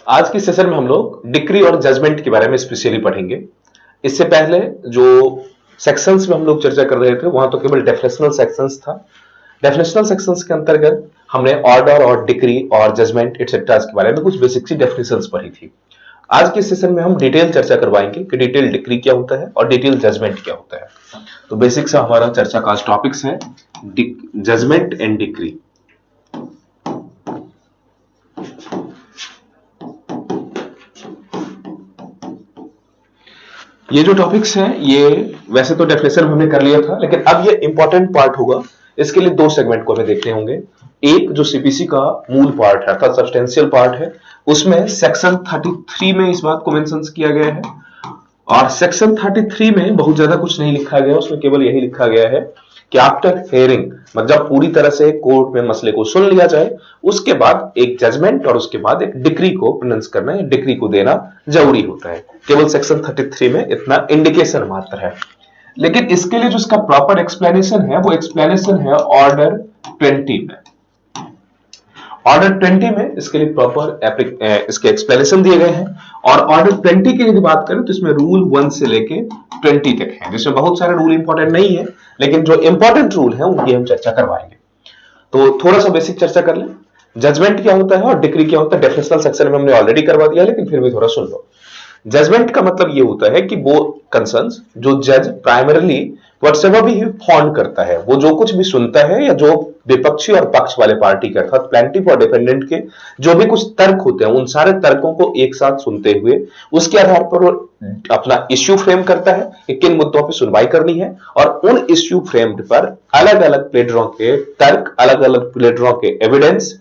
आज की सेशन में हम लोग डिक्री और जजमेंट के बारे में स्पेशली पढ़ेंगे। इससे पहले जो सेक्शंस में हम लोग चर्चा कर रहे थे वहां तो केवल डेफिनेशनल सेक्शंस था। डेफिनेशनल सेक्शंस के अंतर्गत हमने ऑर्डर और डिक्री और जजमेंट एटसेट्रा के बारे में कुछ बेसिक सी डेफिनेशंस पढ़ी थी। आज के सेशन में हम डिटेल चर्चा करवाएंगे कि डिटेल डिक्री क्या होता है और डिटेल जजमेंट क्या होता है। तो बेसिक से हमारा चर्चा का टॉपिक्स है जजमेंट एंड डिक्री। ये जो टॉपिक्स हैं ये वैसे तो डेफिनेशन हमने कर लिया था, लेकिन अब ये इंपॉर्टेंट पार्ट होगा। इसके लिए दो सेगमेंट को हमें देखने होंगे। एक जो सीपीसी का मूल पार्ट है अर्थात सब्सटेंशियल पार्ट है, उसमें सेक्शन 33 में इस बात को मेंशन किया गया है। और सेक्शन 33 में बहुत ज्यादा कुछ नहीं लिखा गया, उसमें केवल यही लिखा गया है कि आफ्टर हेयरिंग, मतलब पूरी तरह से कोर्ट में मसले को सुन लिया जाए, उसके बाद एक जजमेंट और उसके बाद एक डिक्री को प्रोनाउंस करना या डिक्री को देना जरूरी होता है। केवल सेक्शन 33 में इतना इंडिकेशन मात्र है, लेकिन इसके लिए जो इसका प्रॉपर एक्सप्लेनेशन है वो एक्सप्लेनेशन है ऑर्डर 20 में। ऑर्डर 20 में इसके लिए प्रॉपर इसके एक्सप्लेनेशन दिए गए हैं। और ऑर्डर 20 की यदि बात करें तो इसमें रूल 1 से लेके 20 तक है, जिसमें बहुत सारे रूल इंपॉर्टेंट नहीं है, लेकिन जो इंपॉर्टेंट रूल है उनकी हम चर्चा करवाएंगे। तो थोड़ा सा बेसिक चर्चा कर लें। जजमेंट क्या होता है और डिक्री क्या होता है डेफिनेशनल सेक्शन में हमने ऑलरेडी करवा दिया, लेकिन फिर भी थोड़ा सुन लो। जजमेंट का मतलब ये होता है कि वो कंसर्न्स जो जज प्राइमरीली व्हाटएवर भी फाउंड करता है, वो जो कुछ भी सुनता है या जो विपक्षी और पक्ष वाले पार्टी के अर्थात प्लेंटिफ और डिफेंडेंट के जो भी कुछ तर्क होते हैं, उन सारे तर्कों को एक साथ सुनते हुए उसके आधार पर वो अपना इश्यू फ्रेम करता है कि किन मुद्दों पर सुनवाई करनी है। और उन इश्यू फ्रेम्ड पर अलग अलग प्लेडरों के तर्क, अलग अलग प्लेडरों के एविडेंस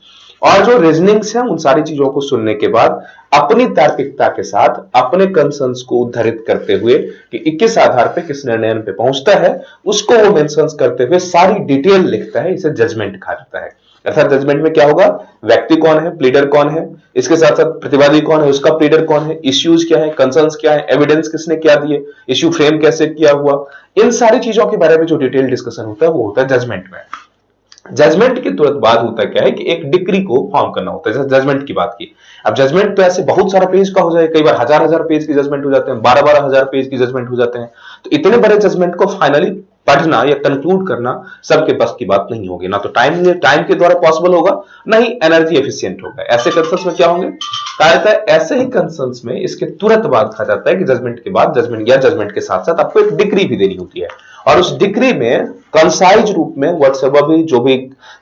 और जो रीजनिंग्स हैं, उन सारी चीजों को सुनने के बाद अपनी तार्किकता के साथ अपने कंसर्न्स को उद्धरित करते हुए कि किस आधार पे किस निर्णय पे पहुंचता है, उसको वो मेंशंस करते हुए सारी डिटेल लिखता है। इसे जजमेंट कहा जाता है। अर्थात जजमेंट में क्या होगा, व्यक्ति कौन है, प्लीडर कौन है, इसके साथ साथ प्रतिवादी कौन है, उसका प्लीडर कौन है, इश्यूज क्या है, कंसर्न्स क्या है, एविडेंस किसने क्या दिए, इश्यू फ्रेम कैसे किया हुआ, इन सारी चीजों के बारे में जो डिटेल डिस्कशन होता है वो होता है जजमेंट में। जजमेंट के तुरंत बाद होता क्या है कि एक डिक्री को फॉर्म करना होता है। जैसे जजमेंट की बात की, अब जजमेंट तो ऐसे बहुत सारा पेज का हो जाए, कई बार हजार हजार पेज की जजमेंट हो जाते हैं, 12-12 हजार पेज की जजमेंट हो जाते हैं। तो इतने बड़े जजमेंट को फाइनली पढ़ना या कंक्लूड करना सबके बस की बात नहीं होगी। ना तो टाइम के द्वारा पॉसिबल होगा, ना ही एनर्जी एफिशिएंट होगा। ऐसे कंसर्न्स में क्या होंगे, कहा जाता है ऐसे ही कंसर्न्स में इसके तुरंत बाद कहा जाता है कि जजमेंट के बाद जजमेंट या जजमेंट के साथ साथ आपको एक डिक्री भी देनी होती है। और उस डिक्री में कंसाइज रूप में व्हाटएवर भी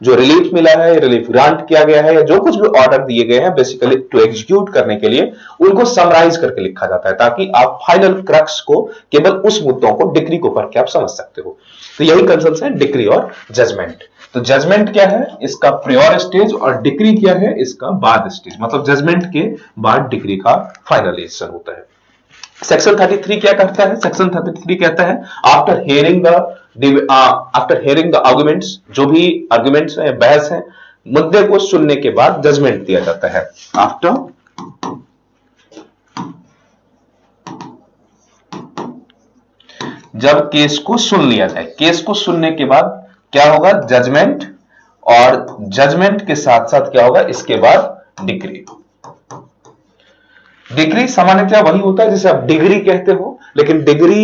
जो रिलीफ मिला है, रिलीफ ग्रांट किया गया है, या जो कुछ भी ऑर्डर दिए गए हैं बेसिकली टू एग्जीक्यूट करने के लिए, उनको समराइज करके लिखा जाता है, ताकि आप फाइनल क्रक्स को केवल उस मुद्दों को डिक्री को पढ़ के आप समझ सकते हो। तो यही कंसर्न्स है डिक्री और जजमेंट। तो जजमेंट क्या है, इसका प्रियोर स्टेज, और डिक्री क्या है, इसका बाद स्टेज। मतलब जजमेंट के बाद डिक्री का फाइनलाइजेशन होता है। सेक्शन 33 क्या करता है, सेक्शन 33 कहता है आफ्टर हियरिंग द आर्गुमेंट्स, जो भी आर्गुमेंट्स है, बहस है, मुद्दे को सुनने के बाद जजमेंट दिया जाता है। आफ्टर जब केस को सुन लिया जाए, केस को सुनने के बाद क्या होगा, जजमेंट, और जजमेंट के साथ साथ क्या होगा, इसके बाद डिक्री। डिग्री सामान्यतः वही होता है जिसे आप डिग्री कहते हो, लेकिन डिग्री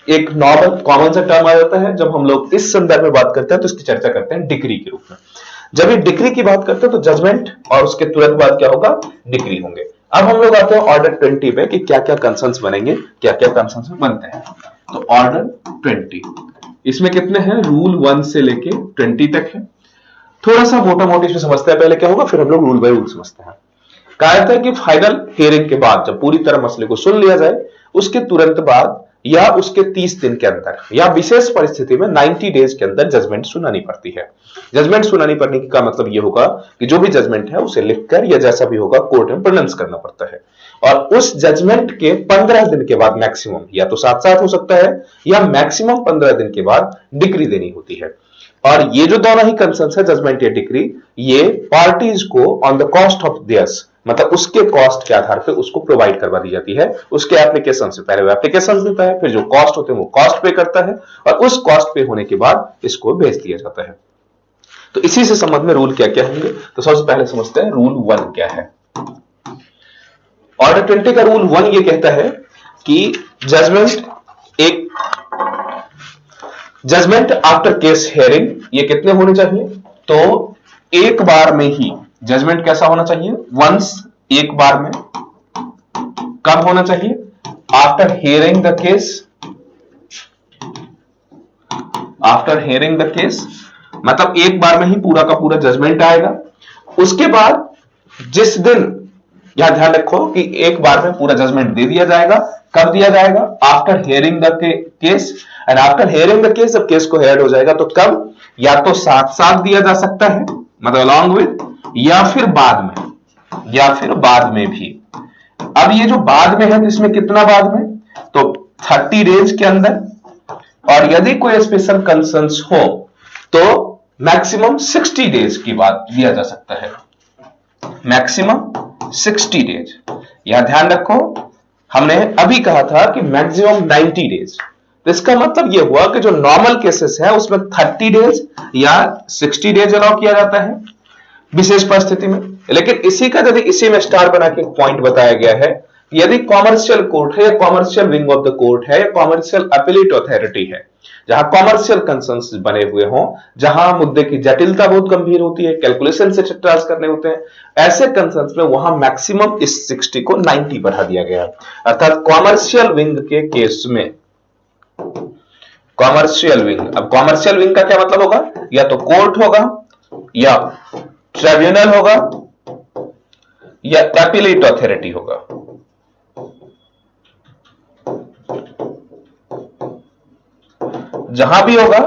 एक नॉर्मल कॉमन सा टर्म आ जाता है। जब हम लोग इस संदर्भ में बात करते हैं तो इसकी चर्चा करते हैं डिग्री के रूप में। जब ये डिग्री की बात करते हैं तो जजमेंट और उसके तुरंत बाद क्या होगा, डिग्री होंगे। अब हम लोग आते हैं ऑर्डर 20 पे कि क्या क्या कंसर्न्स बनेंगे, क्या क्या कंसर्न्स बनते हैं। तो ऑर्डर 20 इसमें कितने हैं, रूल 1 से लेके 20 तक है। थोड़ा सा मोटा मोटी इसमें समझते हैं पहले क्या होगा, फिर हम लोग रूल बाय रूल समझते हैं। कहा जाता है कि फाइनल हियरिंग के बाद जब पूरी तरह मसले को सुन लिया जाए, उसके तुरंत बाद या उसके 30 दिन के अंदर या विशेष परिस्थिति में 90 डेज के अंदर जजमेंट सुनानी पड़ती है। जजमेंट सुनानी पड़ने का मतलब यह होगा कि जो भी जजमेंट है उसे लिखकर या जैसा भी होगा कोर्ट में प्रोनाउंस करना पड़ता है। और उस जजमेंट के 15 दिन के बाद मैक्सिमम, या तो साथ साथ हो सकता है या मैक्सिमम 15 दिन के बाद डिक्री देनी होती है। और ये जो दोनों ही कंसर्न्स है, जजमेंट या डिक्री, ये पार्टीज को on the cost of theirs, मतलब उसके कॉस्ट के आधार पे उसको प्रोवाइड करवा दी जाती है। उसके एप्लीकेशन से पहले वो एप्लीकेशन देता है, फिर जो कॉस्ट होते हैं वो कॉस्ट पे करता है, और उस कॉस्ट पे होने के बाद इसको भेज दिया जाता है। तो इसी से संबंध में रूल क्या क्या होंगे, तो सबसे पहले समझते हैं रूल 1 क्या है। ऑर्डर 20 का रूल 1 ये कहता है कि जजमेंट आफ्टर केस हियरिंग ये कितने होने चाहिए? तो एक बार में ही जजमेंट कैसा होना चाहिए? वंस, एक बार में। कब होना चाहिए? After hearing the case. After hearing the case मतलब एक बार में ही पूरा का पूरा जजमेंट आएगा। उसके बाद जिस दिन, यहां ध्यान रखो कि एक बार में पूरा जजमेंट दे दिया जाएगा। कब दिया जाएगा? After hearing the case. And after hearing the case, जब केस को हेयर्ड हो जाएगा तो कब? या तो साथ साथ दिया जा सकता है, मतलब अलॉन्ग विद, या फिर बाद में, या फिर बाद में भी। अब ये जो बाद में है, इसमें कितना बाद में? तो 30 डेज के अंदर, और यदि कोई स्पेशल कंसर्न्स हो तो मैक्सिमम 60 डेज की बात दिया जा सकता है। Maximum 60 days. यहां ध्यान रखो, हमने अभी कहा था कि मैक्सिमम 90 डेज। तो इसका मतलब यह हुआ कि जो नॉर्मल केसेस है उसमें 30 डेज या 60 डेज अलाउ किया जाता है विशेष परिस्थिति में। लेकिन इसी का यदि इसी में स्टार बना के पॉइंट बताया गया है, यदि कॉमर्शियल कोर्ट है या commercial wing of the court है या कॉमर्शियल अपीलेट अथॉरिटी है, जहां कॉमर्शियल कंसर्न्स बने हुए हों, जहां मुद्दे की जटिलता बहुत गंभीर होती है, कैलकुलेशन से ट्रांस करने होते हैं, ऐसे कंसर्न्स में वहां मैक्सिमम इस 60 को 90 बढ़ा दिया गया। अर्थात कॉमर्शियल विंग के केस में, कॉमर्शियल विंग, अब कॉमर्शियल विंग का क्या मतलब होगा? या तो कोर्ट होगा, या ट्रिब्यूनल होगा, या अपीलेट अथॉरिटी होगा। जहां भी होगा,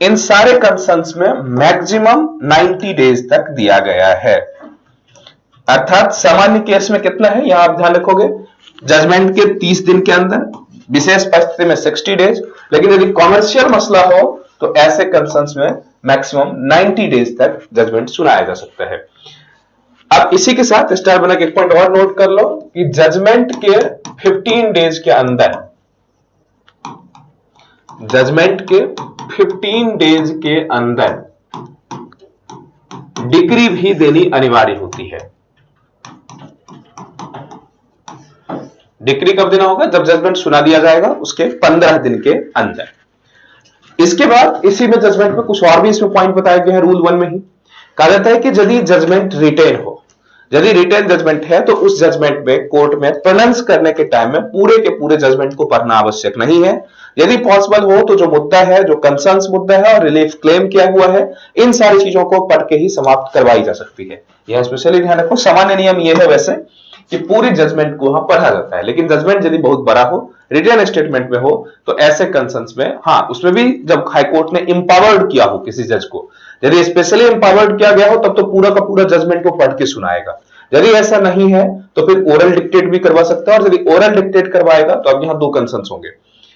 इन सारे कंसर्न्स में मैक्सिमम 90 डेज तक दिया गया है। अर्थात सामान्य केस में कितना है, यहां आप ध्यान रखोगे, जजमेंट के 30 दिन के अंदर, विशेष परिस्थिति में 60 डेज। लेकिन यदि कॉमर्शियल मसला हो तो ऐसे कंसर्न्स में मैक्सिमम 90 डेज तक जजमेंट सुनाया जा सकता है। अब इसी के साथ स्टार बना के एक पॉइंट और नोट कर लो कि जजमेंट के 15 डेज के अंदर, जजमेंट के 15 डेज के अंदर डिक्री भी देनी अनिवार्य होती है। डिक्री कब देना होगा? जब जजमेंट सुना दिया जाएगा उसके 15 दिन के अंदर। इसके बाद इसी में जजमेंट में कुछ और भी इसमें पॉइंट बताए गए हैं रूल 1 में ही। कहा जाता है कि यदि जजमेंट रिटेन हो, यदि रिटेन जजमेंट है तो उस जजमेंट में कोर्ट में प्रोनाउंस करने के टाइम में पूरे के पूरे जजमेंट को पढ़ना आवश्यक नहीं है। यदि पॉसिबल हो तो जो मुद्दा है, जो कंसर्न्स मुद्दा है और रिलीफ क्लेम किया हुआ है, इन सारी चीजों को पढ़ के ही समाप्त करवाई जा सकती है। यह स्पेशली ध्यान रखो, सामान्य नियम यह है वैसे कि पूरी जजमेंट को वहां पढ़ा जाता है, लेकिन जजमेंट यदि बहुत बड़ा हो, रिटन स्टेटमेंट में हो, तो ऐसे कंसर्न्स में, हाँ उसमें भी जब हाईकोर्ट ने इंपावर्ड किया हो किसी जज को, यदि स्पेशली इंपावर्ड किया गया हो तब तो पूरा का पूरा जजमेंट को पढ़ के सुनाएगा। यदि ऐसा नहीं है तो फिर ओरल डिक्टेट भी करवा सकता है, और यदि ओरल डिक्टेट करवाएगा तो अब यहां दो कंसर्न्स होंगे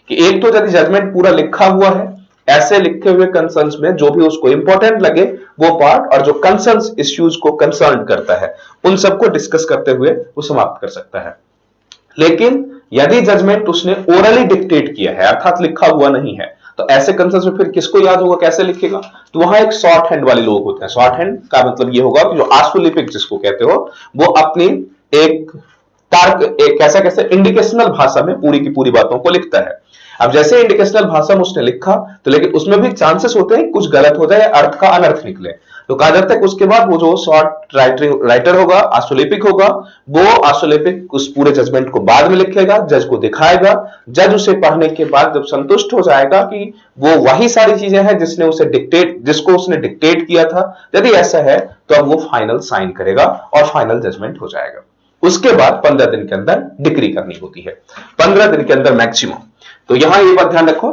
कि एक तो यदि जजमेंट पूरा लिखा हुआ है, ऐसे लिखे हुए कंसर्न्स में जो भी उसको इंपॉर्टेंट लगे वो पार्ट, और जो कंसर्न्स इश्यूज को कंसर्न करता है उन सबको डिस्कस करते हुए वो समाप्त कर सकता है। लेकिन यदि जजमेंट उसने ओरली डिक्टेट किया है, अर्थात लिखा हुआ नहीं है, तो ऐसे कंसर्न्स में फिर किसको याद होगा, कैसे लिखेगा? तो वहां एक शॉर्ट हैंड वाले लोग होते हैं। शॉर्ट हैंड का मतलब ये होगा कि जो आशुलिपिक जिसको कहते हो, वो अपनी एक कैसा कैसे इंडिकेशनल भाषा में पूरी की पूरी बातों को लिखता है। अब जैसे इंडिकेशनल भाषा में उसने लिखा, तो लेकिन उसमें भी चांसेस होते हैं कुछ गलत हो जाए, अर्थ का अनर्थ निकले, तो कहा जाता है कि उसके बाद वो जो शॉर्ट राइटर होगा, आशुलिपिक होगा, वो आशुलिपिक उस पूरे जजमेंट को बाद में लिखेगा, जज को दिखाएगा। जज उसे पढ़ने के बाद जब संतुष्ट हो जाएगा कि वो वही सारी चीजें हैं जिसको उसने डिक्टेट किया था, यदि ऐसा है तो अब वो फाइनल साइन करेगा और फाइनल जजमेंट हो जाएगा। उसके बाद 15 दिन के अंदर डिक्री करनी होती है, 15 दिन के अंदर मैक्सिमम। तो यहां ये बात ध्यान रखो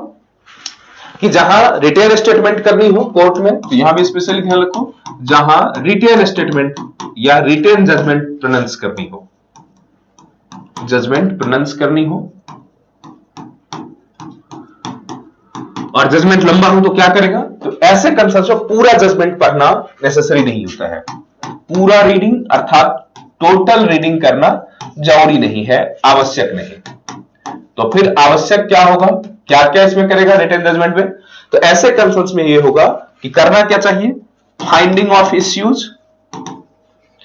कि जहां रिटेन स्टेटमेंट करनी हो कोर्ट में, तो यहां भी स्पेशली ध्यान रखो, जहां रिटेन स्टेटमेंट या रिटेन जजमेंट प्रोनाउंस करनी हो, जजमेंट प्रोनाउंस करनी हो, और जजमेंट लंबा हो तो क्या करेगा? तो ऐसे कंसर्न्स में पूरा जजमेंट पढ़ना नेसेसरी नहीं होता है। पूरा रीडिंग अर्थात टोटल रीडिंग करना जरूरी नहीं है, आवश्यक नहीं। तो फिर आवश्यक क्या होगा, क्या क्या इसमें करेगा रिटन जजमेंट में? तो ऐसे कंसर्न्स में ये होगा कि करना क्या चाहिए? Finding of issues,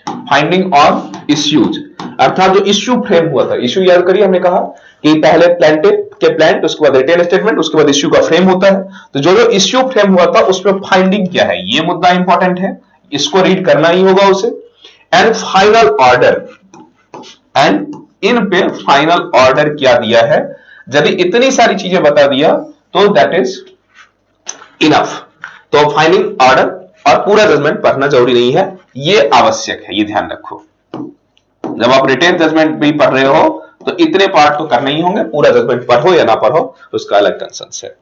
finding of issues. अर्थात जो इश्यू फ्रेम हुआ था, इश्यू याद करिए हमने कहा कि पहले प्लांटेड के प्लांट, उसके बाद रिटेन स्टेटमेंट, उसके बाद इश्यू का फ्रेम होता है। तो जो जो इश्यू फ्रेम हुआ था उसमें फाइंडिंग क्या है, ये मुद्दा इंपॉर्टेंट है, इसको रीड करना ही होगा उसे। And final order, and in पे फाइनल ऑर्डर क्या दिया है, यदि इतनी सारी चीजें बता दिया तो दैट इज इनफ। तो फाइनल ऑर्डर और पूरा जजमेंट पढ़ना जरूरी नहीं है, ये आवश्यक है, ये ध्यान रखो। जब आप रिटेन जजमेंट भी पढ़ रहे हो तो इतने पार्ट तो करने ही होंगे, पूरा जजमेंट पढ़ो या ना पढ़ो उसका अलग कंसर्न है।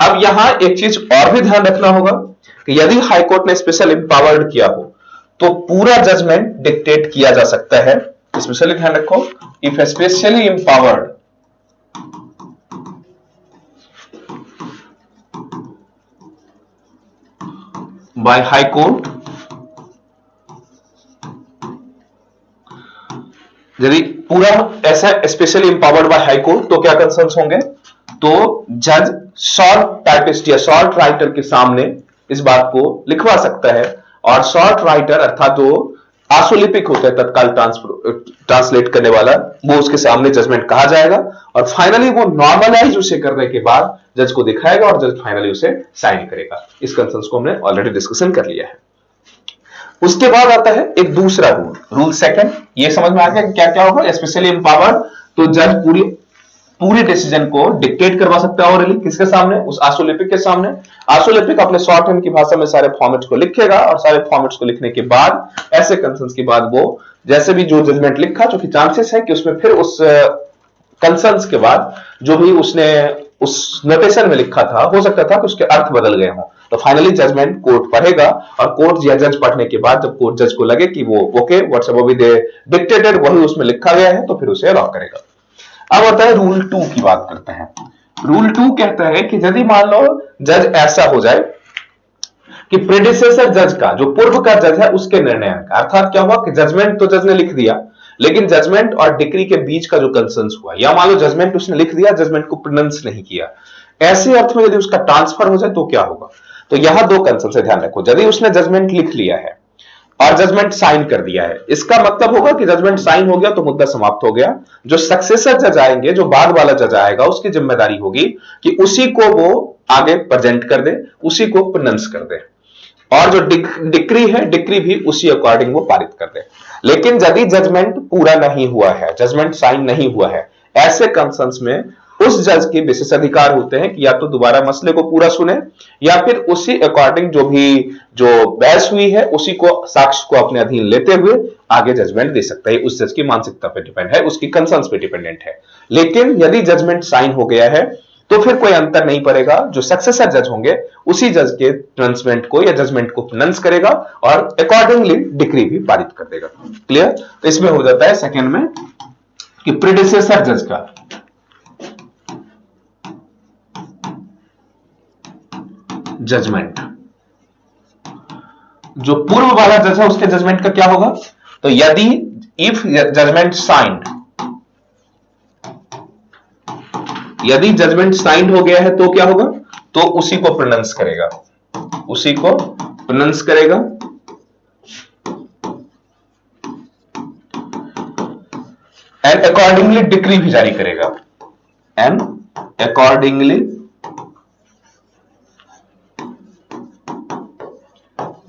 अब यहां एक चीज और भी ध्यान रखना होगा कि यदि हाईकोर्ट ने स्पेशल एम्पावर्ड किया हो तो पूरा जजमेंट डिक्टेट किया जा सकता है। स्पेशली ध्यान रखो, if specially empowered by high court, यदि पूरा ऐसा specially empowered by high court तो क्या कंसर्न्स होंगे, तो जज शॉर्ट टाइपिस्ट या शॉर्ट राइटर के सामने इस बात को लिखवा सकता है, और शॉर्ट राइटर अर्थात जो आशुलिपिक होता है तत्काल ट्रांसलेट करने वाला, वो उसके सामने जजमेंट कहा जाएगा और फाइनली वो नॉर्मलाइज उसे करने के बाद जज को दिखाएगा और जज फाइनली उसे साइन करेगा। इस कंसर्न्स को हमने ऑलरेडी डिस्कशन कर लिया है। उसके बाद आता है एक दूसरा रूल, रूल सेकंड। ये समझ में आ गया क्या क्या होगा, स्पेशली एम्पावर्ड तो जज पूरी डिसीजन को डिक्टेट करवा सकता है ऑरली, किसके सामने, उस आशुलिपिक के सामने। आशुलिपिक अपने शॉर्ट हैंड की भाषा में सारे फॉर्मेट्स को लिखेगा और सारे फॉर्मेट्स को लिखने के बाद ऐसे कंसर्न्स के बाद वो जैसे भी जो जजमेंट लिखा, जो कि चांसेस है कि उसमें फिर उस कंसर्न्स के बाद जो भी उसने उस नोटेशन में लिखा था हो सकता था कि उसके अर्थ बदल गए हों, तो फाइनली जजमेंट कोर्ट पढ़ेगा और कोर्ट या जज पढ़ने के बाद जब कोर्ट जज को लगे कि वो ओके व्हाट्सएवर भी दे डिक्टेटेड वही उसमें लिखा गया है, तो फिर उसे अलाउ करेगा। अब आता है रूल 2 की बात करते हैं। रूल 2 कहता है कि यदि मान लो जज ऐसा हो जाए कि प्रेडिसेसर जज का, जो पूर्व का जज है उसके निर्णय का, अर्थात क्या हुआ कि जजमेंट तो जज ने लिख दिया लेकिन जजमेंट और डिक्री के बीच का जो कंसर्न्स हुआ, या मान लो जजमेंट उसने लिख दिया, जजमेंट को प्रोनाउंस नहीं किया, ऐसे अर्थ में यदि उसका ट्रांसफर हो जाए तो क्या होगा। तो यहां दो कंसर्न से ध्यान रखो। यदि उसने जजमेंट लिख लिया है और जजमेंट साइन कर दिया है, इसका मतलब होगा कि जजमेंट साइन हो गया तो मुद्दा समाप्त हो गया। जो सक्सेसर जज आएंगे, जो बाद वाला जज आएगा, उसकी जिम्मेदारी होगी कि उसी को वो आगे प्रेजेंट कर दे, उसी को प्रोनाउंस कर दे, और जो डिक्री है, डिक्री भी उसी अकॉर्डिंग वो पारित कर दे। लेकिन यदि जजमेंट पूरा नहीं हुआ है, जजमेंट साइन नहीं हुआ है, ऐसे कंसर्न्स में उस जज के विशेष अधिकार होते हैं कि या तो दोबारा मसले को पूरा सुने या फिर उसी अकॉर्डिंग जो बहस हुई है उसी को, साक्ष्य को अपने अधीन लेते हुए आगे जजमेंट दे सकता है। उस जज की मानसिकता पे डिपेंड है, उसकी कंसर्न्स पे डिपेंडेंट है। लेकिन यदि जजमेंट साइन हो गया है तो फिर कोई अंतर नहीं पड़ेगा, जो सक्सेसर जज होंगे उसी जज के प्रोनाउंसमेंट को या जजमेंट को प्रोनाउंस करेगा और अकॉर्डिंगली डिक्री भी पारित कर देगा। क्लियर। तो इसमें हो जाता है सेकंड में कि प्रेडिसेसर जज का जजमेंट, जो पूर्व वाला जज है उसके जजमेंट का क्या होगा, तो यदि इफ जजमेंट साइंड, यदि जजमेंट साइंड हो गया है तो क्या होगा, तो उसी को प्रोनाउंस करेगा, उसी को प्रोनाउंस करेगा एंड अकॉर्डिंगली डिक्री भी जारी करेगा, एंड अकॉर्डिंगली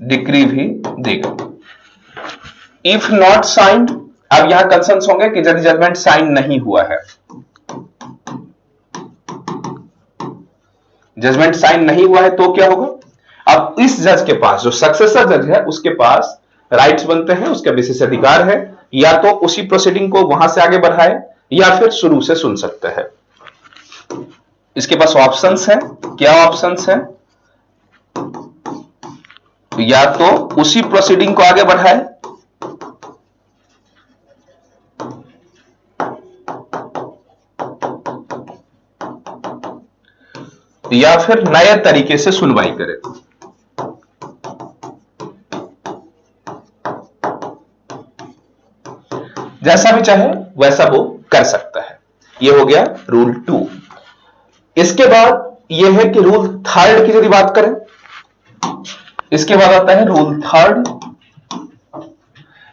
डिक्री भी देगा। इफ नॉट साइंड, अब यहां कंसर्न्स होंगे कि यदि जजमेंट साइन नहीं हुआ है, जजमेंट साइन नहीं हुआ है तो क्या होगा। अब इस जज के पास, जो सक्सेसर जज है उसके पास राइट्स बनते हैं, उसका विशेष अधिकार है, या तो उसी प्रोसीडिंग को वहां से आगे बढ़ाए या फिर शुरू से सुन सकता है। इसके पास ऑप्शंस है, क्या ऑप्शंस है, या तो उसी प्रोसीडिंग को आगे बढ़ाए या फिर नए तरीके से सुनवाई करे। जैसा भी चाहे वैसा वो कर सकता है। ये हो गया रूल 2। इसके बाद यह है कि रूल 3 की यदि बात करें, इसके बाद आता है रूल 3।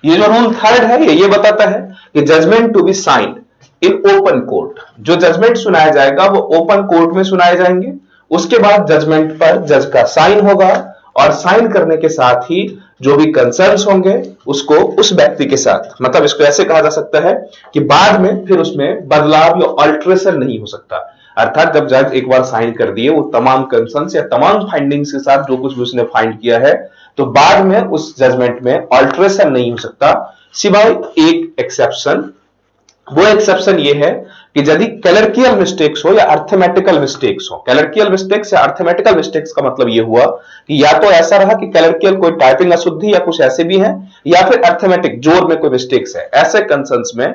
ये जो रूल थर्ड है ये बताता है कि judgment to be signed in open court, जो जजमेंट सुनाया जाएगा वो ओपन कोर्ट में सुनाए जाएंगे। उसके बाद जजमेंट पर जज का साइन होगा और साइन करने के साथ ही जो भी कंसर्न्स होंगे उसको उस व्यक्ति के साथ, मतलब इसको ऐसे कहा जा सकता है कि बाद में फिर उसमें बदलाव या अल्टरेशन नहीं हो सकता। अर्थात जब जज एक बार साइन कर दिए वो तमाम कंसर्न्स या तमाम फाइंडिंग्स के साथ जो कुछ भी उसने फाइंड किया है, तो बाद में उस जजमेंट में अल्टरेशन नहीं हो सकता, सिवाय एक एक्सेप्शन। वो एक्सेप्शन ये है कि यदि क्लर्कियल मिस्टेक्स हो या अर्थमेटिकल मिस्टेक्स हो। क्लर्कियल मिस्टेक्स या अर्थमेटिकल मिस्टेक्स का मतलब ये हुआ कि या तो ऐसा रहा कि क्लर्कियल कोई टाइपिंग अशुद्धि या कुछ ऐसे भी है, या फिर अर्थमेटिक जोर में कोई मिस्टेक्स है। ऐसे कंसर्न्स में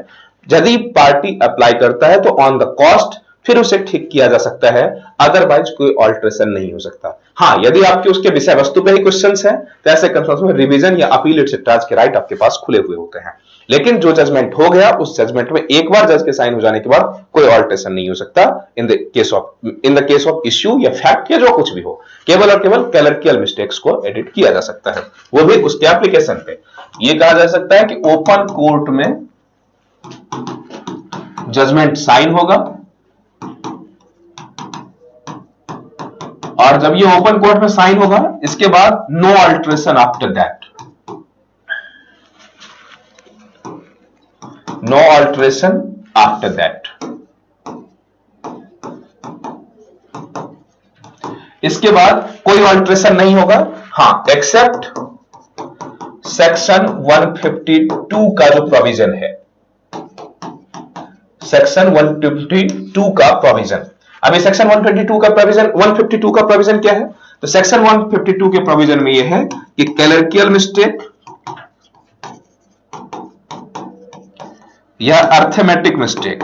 यदि पार्टी अप्लाई करता है तो ऑन द कॉस्ट फिर उसे ठीक किया जा सकता है, अदरवाइज कोई ऑल्ट्रेशन नहीं हो सकता। हाँ, यदि आपके उसके विषय वस्तु पे ही क्वेश्चंस हैं तो ऐसे कंसर्न्स में रिवीजन या अपील एटसेट्रा के राइट आपके पास खुले हुए होते हैं। लेकिन जो जजमेंट हो गया उस जजमेंट में एक बार जज के साइन हो जाने के बाद कोई ऑल्ट्रेशन नहीं हो सकता in the case of issue या फैक्ट या जो कुछ भी हो। केवल और केवल क्लर्कियल मिस्टेक्स को एडिट किया जा सकता है, वो भी उसके एप्लीकेशन पे। ये कहा जा सकता है कि ओपन कोर्ट में जजमेंट साइन होगा और जब ये ओपन कोर्ट में साइन होगा इसके बाद no alteration after that, no alteration after that. इसके बाद कोई अल्टरेशन नहीं होगा, हां, एक्सेप्ट सेक्शन 152 का जो प्रोविजन है, सेक्शन 152 का प्रोविजन। अभी सेक्शन 152 का प्रोविजन क्या है? तो सेक्शन 152 के प्रोविजन में यह है कि क्लर्कियल मिस्टेक या अर्थमेटिक मिस्टेक,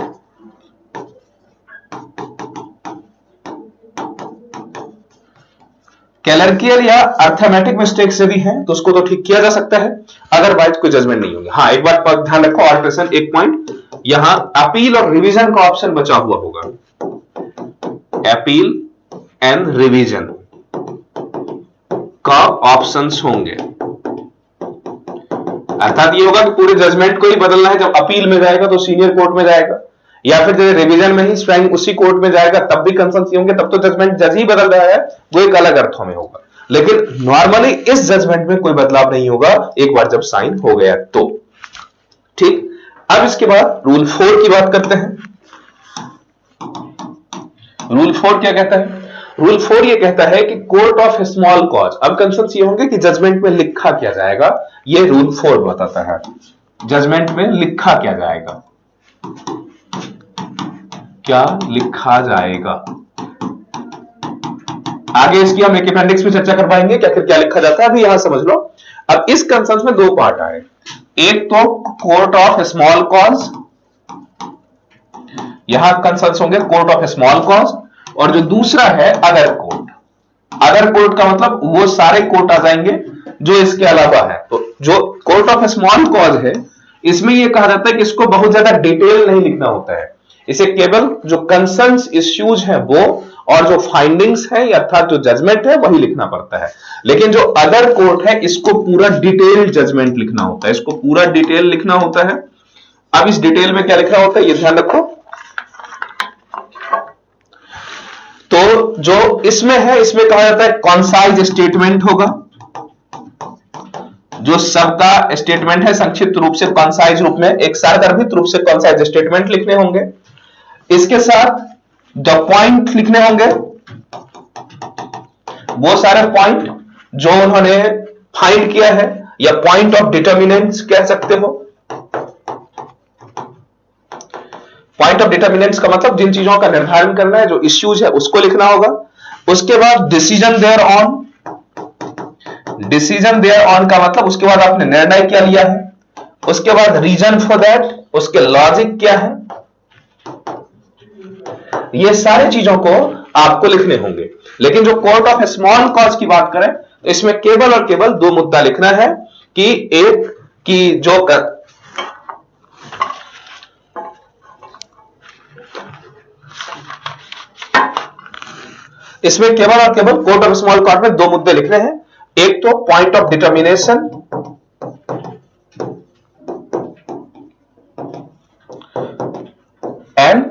क्लर्कियल या अर्थमेटिक मिस्टेक से भी है तो उसको तो ठीक किया जा सकता है, अदरवाइज कोई जजमेंट नहीं होगी। हाँ, एक बात पर ध्यान रखो, ऑल्ट्रेशन एक पॉइंट, यहां अपील और रिवीजन का ऑप्शन बचा हुआ होगा। अपील एंड रिवीजन का ऑप्शंस होंगे। अर्थात ये होगा कि पूरे जजमेंट को ही बदलना है, जब अपील में जाएगा तो सीनियर कोर्ट में जाएगा, या फिर जब रिवीजन में ही स्वयं उसी कोर्ट में जाएगा तब भी कंसर्न्स होंगे, तब तो जजमेंट जज ही बदल रहा है, वो एक अलग अर्थों में होगा। लेकिन नॉर्मली इस जजमेंट में कोई बदलाव नहीं होगा एक बार जब साइन हो गया तो। ठीक, अब इसके बाद रूल 4 की बात करते हैं। रूल 4 क्या कहता है? रूल 4 ये कहता है कि कोर्ट ऑफ स्मॉल कॉज, अब कंसर्न्स ये होंगे कि जजमेंट में लिखा क्या जाएगा, ये रूल 4 बताता है। जजमेंट में लिखा क्या जाएगा, क्या लिखा जाएगा, आगे इसकी हम एक अपेंडिक्स में चर्चा कर पाएंगे कि आखिर क्या लिखा जाता है, अभी यहां समझ लो। अब इस कंसर्न्स में दो पार्ट आए, एक तो कोर्ट ऑफ स्मॉल कॉज, यहां कंसर्न्स होंगे कोर्ट ऑफ स्मॉल कॉज, और जो दूसरा है अदर कोर्ट। अदर कोर्ट का मतलब वो सारे कोर्ट आ जाएंगे जो इसके अलावा है। तो जो कोर्ट ऑफ स्मॉल कॉज है इसमें यह कहा जाता है कि इसको बहुत ज्यादा डिटेल नहीं लिखना होता है, इसे केवल जो कंसर्न्स इश्यूज है वो और जो फाइंडिंग्स है अर्थात जो जजमेंट है वही लिखना पड़ता है। लेकिन जो अदर कोर्ट है इसको पूरा डिटेल जजमेंट लिखना होता है, इसको पूरा डिटेल लिखना होता है। अब इस डिटेल में क्या लिखना होता है ये ध्यान रखो। तो जो इसमें है इसमें कहा जाता है कॉन्साइज स्टेटमेंट होगा, जो सबका स्टेटमेंट है संक्षिप्त रूप से कॉन्साइज रूप में, एक सारगर्भित रूप से कॉन्साइज स्टेटमेंट लिखने होंगे। इसके साथ द पॉइंट लिखने होंगे, वो सारे पॉइंट जो उन्होंने फाइंड किया है, या पॉइंट ऑफ डिटर्मिनेंट्स कह सकते हो। पॉइंट ऑफ डिटर्मिनेंट्स का मतलब जिन चीजों का निर्धारण करना है, जो इश्यूज है उसको लिखना होगा। उसके बाद decision thereon, decision thereon का मतलब उसके बाद आपने निर्णय क्या लिया है, उसके बाद रीजन फॉर दैट, उसके लॉजिक क्या है, ये सारी चीजों को आपको लिखने होंगे। लेकिन जो कोर्ट ऑफ स्मॉल कॉज की बात करें तो इसमें केवल और केवल दो मुद्दा लिखना है कि एक कि जो इसमें केवल और केवल कोर्ट ऑफ स्मॉल कॉज में दो मुद्दे लिखने हैं, एक तो point of determination and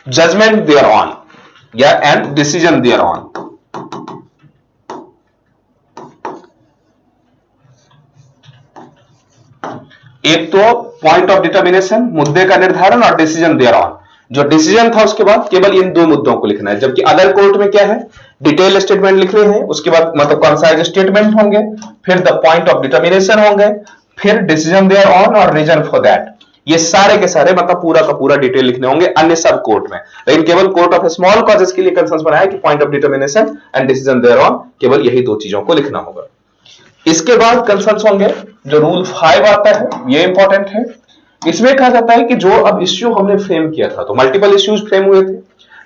judgment thereon या एंड डिसीजन देयर ऑन। एक तो पॉइंट ऑफ डिटर्मिनेशन, मुद्दे का निर्धारण, और डिसीजन देयर ऑन। जो डिसीजन था उसके बाद केवल इन दो मुद्दों को लिखना है, जबकि अदर कोर्ट में क्या है, डिटेल स्टेटमेंट लिखने हैं, उसके बाद मतलब कंसाइज स्टेटमेंट होंगे, फिर द पॉइंट ऑफ डिटर्मिनेशन होंगे, फिर डिसीजन देयर ऑन और रीजन फॉर दैट। ये सारे के सारे मतलब पूरा का पूरा डिटेल लिखने होंगे अन्य सब कोर्ट में, लेकिन केवल कोर्ट ऑफ स्मॉल कॉजेस के लिए कंसर्न बनाया कि point of determination and decision thereon, केवल यही दो चीजों को लिखना होगा। इसके बाद कंसर्न्स होंगे जो रूल 5 आता है, ये इंपॉर्टेंट है। इसमें कहा जाता है कि जो अब इश्यू हमने फ्रेम किया था, तो मल्टीपल इश्यूज फ्रेम हुए थे,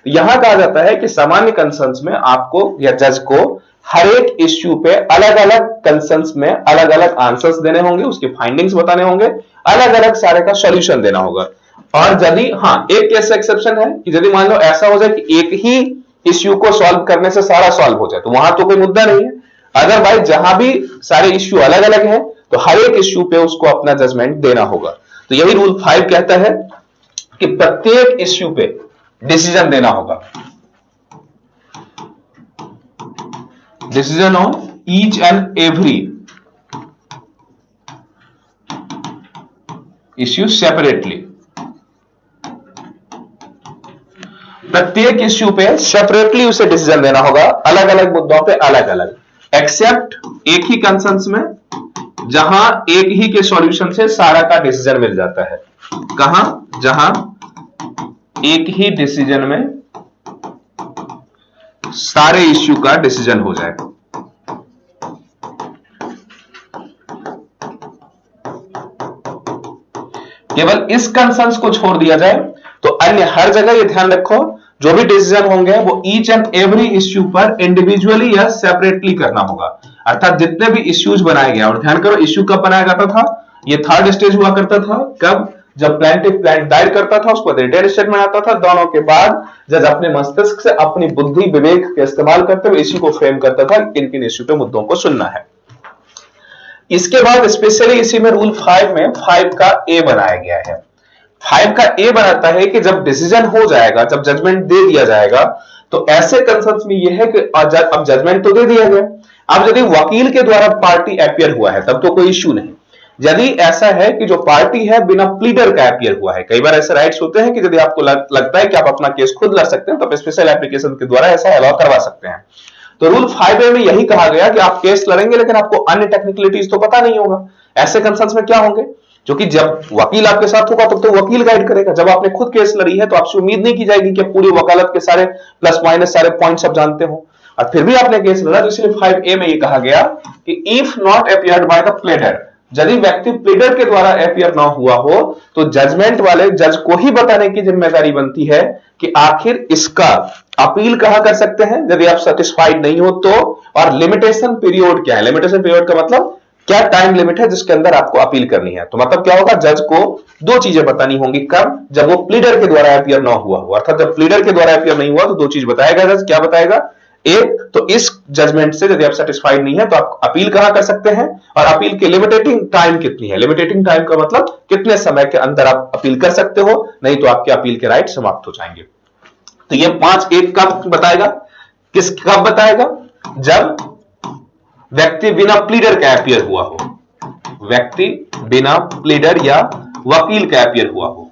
यहां कहा जाता है कि सामान्य कंसर्न्स में आपको या जज को हर एक इश्यू पे अलग अलग कंसर्न्स में अलग अलग आंसर्स देने होंगे, उसके फाइंडिंग्स बताने होंगे, अलग अलग सारे का सॉल्यूशन देना होगा। और यदि हाँ एक केस एक्सेप्शन है कि यदि मान लो ऐसा हो जाए कि एक ही इश्यू को सॉल्व करने से सारा सॉल्व हो जाए, तो वहां तो कोई मुद्दा नहीं है। अदरवाइज जहां भी सारे इश्यू अलग अलग हैं, तो हर एक इश्यू पे उसको अपना जजमेंट देना होगा। तो यही रूल 5 कहता है कि प्रत्येक इश्यू पे डिसीजन देना होगा, decision on each and every issue separately. प्रत्येक इश्यू पे सेपरेटली उसे डिसीजन देना होगा, अलग अलग मुद्दों पे अलग अलग, एक्सेप्ट एक ही कंसर्न्स में जहां एक ही के सॉल्यूशन से सारा का डिसीजन मिल जाता है। कहां? जहां एक ही डिसीजन में सारे इश्यू का डिसीजन हो जाए। केवल इस कंसर्न्स को छोड़ दिया जाए, तो अन्य हर जगह ये ध्यान रखो जो भी डिसीजन होंगे वो ईच एंड एवरी इश्यू पर इंडिविजुअली या सेपरेटली करना होगा। अर्थात जितने भी इश्यूज बनाए गए, और ध्यान करो इश्यू कब बनाया जाता था, ये थर्ड स्टेज हुआ करता था, कब? जब प्लेंटिफ प्लेंट दायर करता था, उसको रिटेन स्टेटमेंट आता था, दोनों के बाद जज अपने मस्तिष्क से अपनी बुद्धि विवेक का इस्तेमाल करते हुए इसी को फ्रेम करता था किन किन इश्यू पे मुद्दों को सुनना है। इसके बाद स्पेशली इसी में रूल 5 में 5 का ए बनाया गया है। 5 का ए बनाता है कि जब डिसीजन हो जाएगा, जब जजमेंट दे दिया जाएगा, तो ऐसे कंसर्न्स में यह है कि अब जजमेंट तो दे दिया गया, अब यदि वकील के द्वारा पार्टी अपियर हुआ है तब तो कोई इश्यू नहीं। यदि ऐसा है कि जो पार्टी है बिना प्लीडर का अपियर हुआ है, कई बार ऐसे राइट्स होते हैं कि यदि आपको लगता है कि आप अपना केस खुद लड़ सकते हैं, तो आप स्पेशल एप्लीकेशन के द्वारा ऐसा अलाउ करवा सकते हैं। तो रूल 5 में यही कहा गया कि आप केस लड़ेंगे लेकिन आपको अन्य टेक्निकलिटीज तो पता नहीं होगा। ऐसे कंसर्न्स में क्या होंगे, जो कि जब वकील आपके साथ होगा तब तो वकील गाइड करेगा, जब आपने खुद केस लड़ी है तो आपसे उम्मीद नहीं की जाएगी कि पूरी वकालत के सारे प्लस माइनस सारे पॉइंट्स आप जानते हो, और फिर भी आपने केस लड़ा। तो इसलिए 5A में ये कहा गया कि if not appeared by the pleader, यदि व्यक्ति प्लीडर के द्वारा अपियर ना हुआ हो, तो जजमेंट वाले जज को ही बताने की जिम्मेदारी बनती है कि आखिर इसका अपील कहां कर सकते हैं यदि आप सेटिस्फाइड नहीं हो तो, और लिमिटेशन पीरियड क्या है। लिमिटेशन पीरियड का मतलब क्या टाइम लिमिट है जिसके अंदर आपको अपील करनी है। तो मतलब क्या होगा, जज को दो चीजें बतानी होंगी, कब? जब वो प्लीडर के द्वारा अपियर ना हुआ हो, अर्थात जब प्लीडर के द्वारा अपियर नहीं हुआ तो दो चीज बताएगा जज। क्या बताएगा? एक तो इस जजमेंट से यदि आप सेटिस्फाइड नहीं है तो आप अपील कहां कर सकते हैं, और अपील की लिमिटेटिंग टाइम कितनी है। लिमिटेटिंग टाइम का मतलब कितने समय के अंदर आप अपील कर सकते हो, नहीं तो आपके अपील के राइट समाप्त हो जाएंगे। तो ये 5 कब बताएगा, कब बताएगा? जब व्यक्ति बिना प्लीडर का अपियर हुआ हो, व्यक्ति बिना प्लीडर या वकील का अपियर हुआ हो।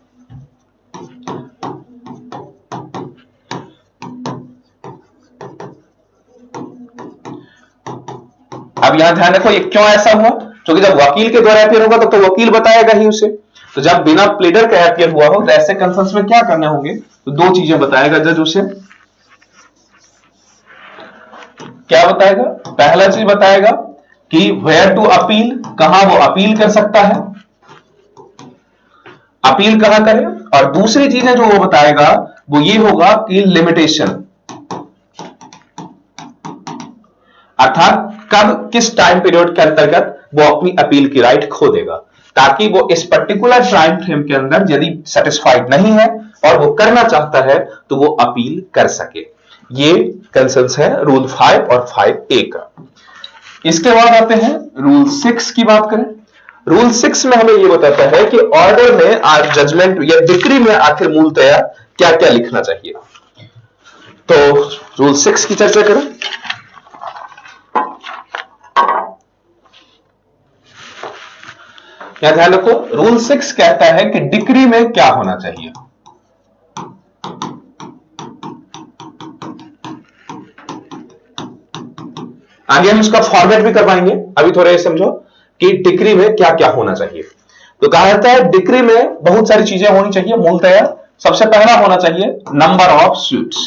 अब यहां ध्यान रखो ये क्यों ऐसा हुआ, क्योंकि जब वकील के द्वारा अपियर होगा तो वकील बताएगा ही उसे। तो जब बिना प्लीडर का अपियर हुआ हो तो ऐसे कंसर्न्स में क्या करने होंगे, तो दो चीजें बताएगा जज उसे। क्या बताएगा? पहला चीज बताएगा कि वेयर टू अपील, कहां वो अपील कर सकता है, अपील कहां करें। और दूसरी चीजें जो वो बताएगा वो ये होगा कि लिमिटेशन, अर्थात कब किस टाइम पीरियड के अंतर्गत वो अपनी अपील की राइट खो देगा, ताकि वो इस पर्टिकुलर टाइम फ्रेम के अंदर यदि सेटिस्फाइड नहीं है और वो करना चाहता है तो वो अपील कर सके। ये कंसर्न्स है रूल 5 और 5A का। इसके बाद आते हैं रूल 6 की बात करें। रूल 6 में हमें यह बताता है कि ऑर्डर में जजमेंट या डिक्री में आखिर मूलतया क्या क्या लिखना चाहिए। तो रूल 6 की चर्चा करें। यहां ध्यान रखो, रूल 6 कहता है कि डिक्री में क्या होना चाहिए। आगे हम इसका फॉर्मेट भी करवाएंगे, अभी थोड़ा ये समझो कि डिक्री में क्या क्या होना चाहिए। तो कहा जाता है डिक्री में बहुत सारी चीजें होनी चाहिए। मूलतया सबसे पहला होना चाहिए नंबर ऑफ सूट्स,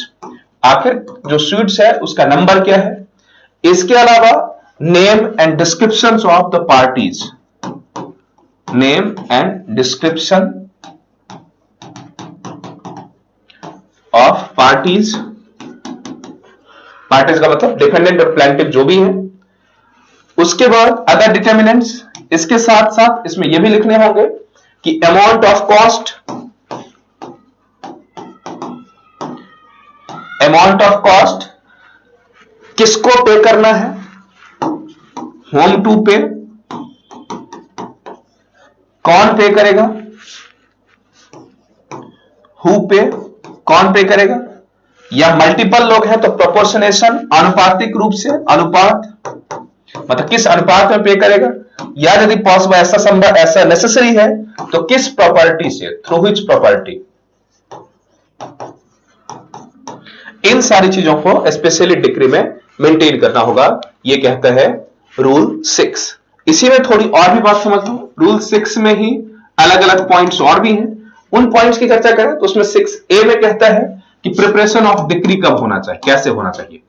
आखिर जो सूट्स है उसका नंबर क्या है। इसके अलावा name and description of the parties, name and description of parties, parties का मतलब डिफेंडेंट और प्लेंटिफ जो भी है। उसके बाद अदर डिटर्मिनेंट्स, इसके साथ साथ इसमें यह भी लिखने होंगे कि amount of cost, amount of cost किसको पे करना है, होम टू पे, कौन पे करेगा, हु पे, कौन पे करेगा, या मल्टीपल लोग हैं तो प्रोपोर्शनेशन, अनुपातिक रूप से, अनुपात मतलब किस अनुपात में पे करेगा, या यदि पॉसिबल ऐसा संभव ऐसा नेसेसरी है तो किस प्रॉपर्टी से, थ्रू व्हिच प्रॉपर्टी। इन सारी चीजों को स्पेशली डिक्री में मेंटेन करना होगा, ये कहता है रूल 6। इसी में थोड़ी और भी बात समझ लो, रूल 6 में ही अलग अलग पॉइंट्स और भी हैं, उन पॉइंट्स की चर्चा करें तो उसमें 6A में कहता है कि प्रिपरेशन ऑफ डिक्री कब होना चाहिए, कैसे होना चाहिए।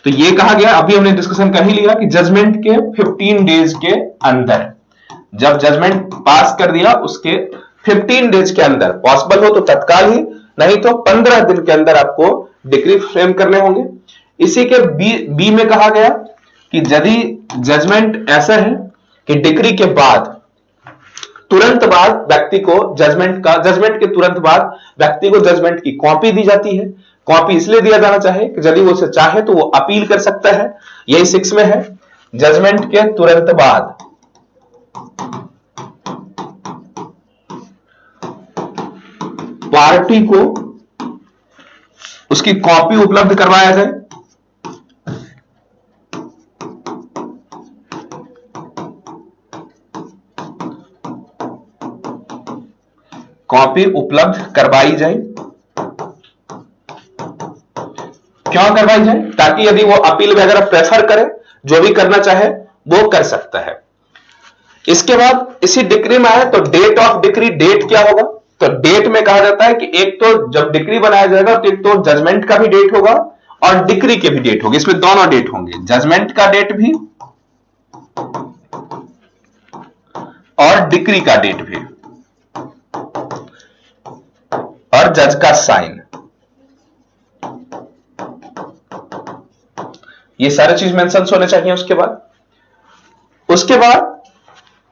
तो ये कहा गया, अभी हमने डिस्कशन कर ही लिया कि जजमेंट के 15 डेज के अंदर, जब जजमेंट पास कर दिया उसके 15 डेज के अंदर, पॉसिबल हो तो तत्काल ही, नहीं तो 15 दिन के अंदर आपको डिक्री फ्रेम करने होंगे। इसी के बी में कहा गया कि यदि जजमेंट ऐसा है कि डिक्री के बाद तुरंत बाद व्यक्ति को जजमेंट के तुरंत बाद व्यक्ति को जजमेंट की कॉपी दी जाती है। कॉपी इसलिए दिया जाना चाहिए कि यदि वो उसे चाहे तो वो अपील कर सकता है, यही 6 में है। जजमेंट के तुरंत बाद पार्टी को उसकी कॉपी उपलब्ध करवाया जाए, कॉपी उपलब्ध करवाई जाए। क्यों करवाई जाए? ताकि यदि वो अपील वगैरह प्रेफर करे, जो भी करना चाहे वो कर सकता है। इसके बाद इसी डिक्री में आए तो डेट ऑफ डिक्री, डेट क्या होगा? तो डेट में कहा जाता है कि एक तो जब डिक्री बनाया जाएगा तो एक तो जजमेंट का भी डेट होगा और डिक्री के भी डेट होगी, इसमें दोनों डेट होंगे, जजमेंट का डेट भी और डिक्री का डेट भी, और जज का साइन। ये सारी चीज मेंशन होने चाहिए। उसके बाद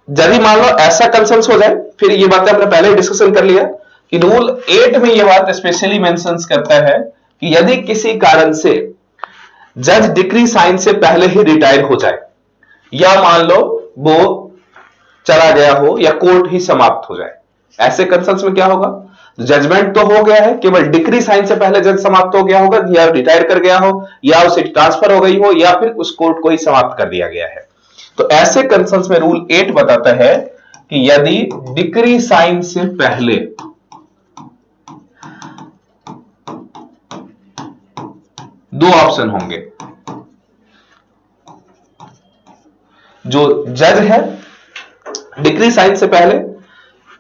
यदि मान लो ऐसा कंसेंस हो जाए, फिर ये बातें हमने पहले ही डिस्कशन कर लिया कि रूल 8 में यह बात स्पेशली मेंशन करता है कि यदि किसी कारण से जज डिक्री साइन से पहले ही रिटायर हो जाए, या मान लो वो चला गया हो या कोर्ट ही समाप्त हो जाए, ऐसे कंसेंस में क्या होगा? जजमेंट तो हो गया है, केवल डिक्री साइन से पहले जज समाप्त हो गया होगा, या रिटायर कर गया हो, या उसे ट्रांसफर हो गई हो, या फिर उस कोर्ट को ही समाप्त कर दिया गया है। तो ऐसे कंसेंस में रूल 8 बताता है कि यदि डिक्री साइन से पहले दो ऑप्शन होंगे, जो जज है डिक्री साइन से पहले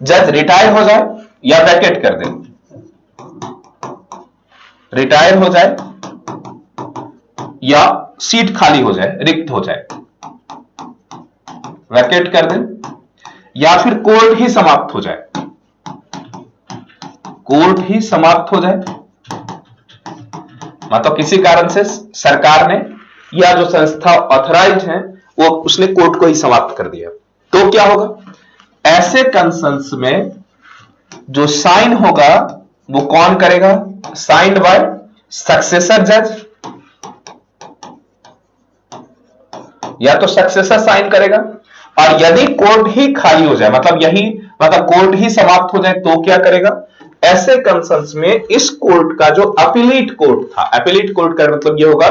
जज रिटायर हो जाए या वैकेट कर दे, रिटायर हो जाए या सीट खाली हो जाए, रिक्त हो जाए, वैकेट कर दे, या फिर कोर्ट ही समाप्त हो जाए, कोर्ट ही समाप्त हो जाए, मतलब किसी कारण से सरकार ने या जो संस्था ऑथराइज है वो उसने कोर्ट को ही समाप्त कर दिया, तो क्या होगा? ऐसे कंसेंस में जो साइन होगा वो कौन करेगा? साइंड बाय सक्सेसर जज, या तो सक्सेसर साइन करेगा, और यदि कोर्ट ही खाली हो जाए, मतलब कोर्ट ही समाप्त हो जाए तो क्या करेगा? ऐसे कंसर्न्स में इस कोर्ट का जो अपीलीट कोर्ट था, अपीलीट कोर्ट का मतलब यह होगा